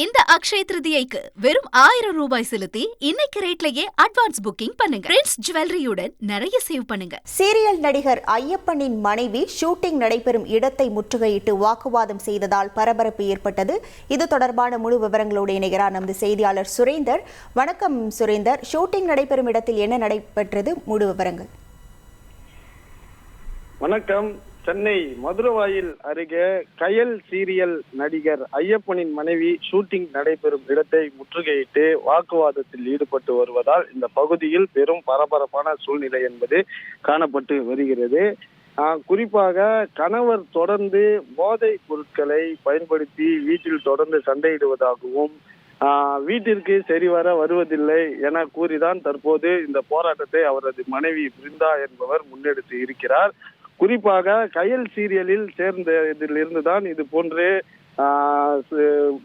இந்த அக்ஷய திருதியைக்கு வெறும் 1000 ரூபாய் செலுத்தி இன்னைக்கு ரேட்லயே அட்வான்ஸ் புக்கிங் பண்ணுங்க. பிரின்ஸ் ஜுவல்லரியுடன் நிறைய சேவ் பண்ணுங்க. சீரியல் நடிகர் ஐயப்பனின் மனைவி ஷூட்டிங் நடைபெறும் இடத்தை முற்றுகையிட்டு வாக்குவாதம் செய்ததால் பரபரப்பு ஏற்பட்டது. இது தொடர்பான முழு விவரங்களோடு இணைகிறார் நமது செய்தியாளர் சுரேந்தர். வணக்கம் சுரேந்தர், ஷூட்டிங் நடைபெறும் இடத்தில் என்ன நடைபெற்றது, முழு விவரங்கள்? வணக்கம். சென்னை மதுரவாயில் அருகே கயல் சீரியல் நடிகர் ஐயப்பனின் மனைவி ஷூட்டிங் நடைபெறும் இடத்தை முற்றுகையிட்டு வாக்குவாதத்தில் ஈடுபட்டு வருவதால் இந்த பகுதியில் பெரும் பரபரப்பான சூழ்நிலை என்பது காணப்பட்டு வருகிறது. குறிப்பாக கணவர் தொடர்ந்து போதைப் பொருட்களை பயன்படுத்தி வீட்டில் தொடர்ந்து சண்டையிடுவதாகவும் வீட்டிற்கு சரிவர வருவதில்லை என கூறிதான் தற்போது இந்த போராட்டத்தை அவரது மனைவி பிருந்தா என்பவர் முன்னெடுத்து இருக்கிறார். குறிப்பாக கயல் சீரியலில் சேர்ந்ததிலிருந்துதான் இது போன்று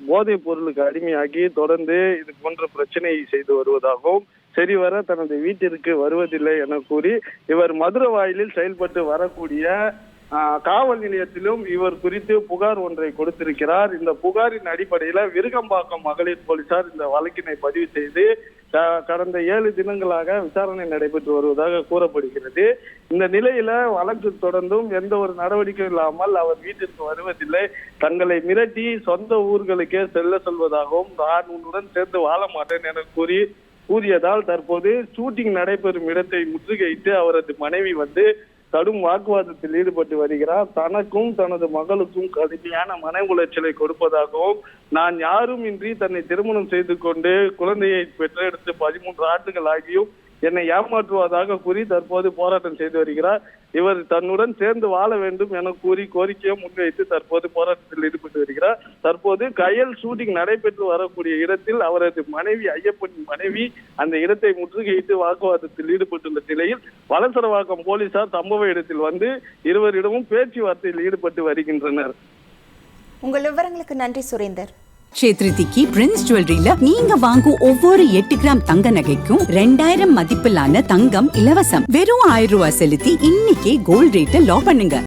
போதைப் பொருளுக்கு அடிமையாகி தொடர்ந்து இது போன்ற பிரச்சனை செய்து வருவதாகவும் சரிவர தனது வீட்டிற்கு வருவதில்லை என கூறி இவர் மதுரவாயிலில் செயல்பட்டு வரக்கூடிய காவல் நிலையத்திலும் இவர் குறித்து புகார் ஒன்றை கொடுத்திருக்கிறார். இந்த புகாரின் அடிப்படையில விருகம்பாக்கம் மகளிர் போலீசார் இந்த வழக்கினை பதிவு செய்து கடந்த 7 தினங்களாக விசாரணை நடைபெற்று வருவதாக கூறப்படுகிறது. இந்த நிலையில வழக்கு தொடர்ந்தும் எந்த ஒரு நடவடிக்கையும் இல்லாமல் அவர் வீட்டிற்கு வருவதில்லை, தங்களை மிரட்டி சொந்த ஊர்களுக்கே செல்ல சொல்வதாகவும் நான் உன்னுடன் சேர்ந்து வாழ மாட்டேன் என கூறியதால் தற்போது ஷூட்டிங் நடைபெறும் இடத்தை முற்றுகையிட்டு அவரது மனைவி கடும் வாக்குவாதத்தில் ஈடுபட்டு வருகிறார். தனக்கும் தனது மகளுக்கும் கடுமையான மன உளைச்சலை கொடுப்பதாகவும் நான் யாரும் இன்றி தன்னை திருமணம் செய்து கொண்டு குழந்தையை பெற்றெடுத்து 13 ஆண்டுகள் ஆகியும் என்னை ஏமாற்றுவதாக கூறி தற்போது போராட்டம் செய்து வருகிறார். இவர் தன்னுடன் சேர்ந்து வாழ வேண்டும் என கூறி கோரிக்கையை முன்வைத்து தற்போது போராட்டத்தில் ஈடுபட்டு வருகிறார். தற்போது கயல் ஷூட்டிங் நடைபெற்று வரக்கூடிய இடத்தில் அவரது மனைவி ஐயப்பனின் மனைவி அந்த இடத்தை முற்றுகையிட்டு வாக்குவாதத்தில் ஈடுபட்டுள்ள நிலையில் வலசரவாக்கம் போலீசார் சம்பவ இடத்தில் இருவரிடமும் பேச்சுவார்த்தையில் ஈடுபட்டு வருகின்றனர். உங்கள் விவரங்களுக்கு நன்றி சுரேந்தர். சேத்ரிதிக்கு பிரின்ஸ் ஜுவல்லரியில நீங்க வாங்கும் ஒவ்வொரு 8 கிராம் தங்க நகைக்கும் 2000 மதிப்பிலான தங்கம் இலவசம். வெறும் 1000 ரூபாய் செலுத்தி இன்னைக்கே கோல்ட் ரேட்டை லாக் பண்ணுங்க.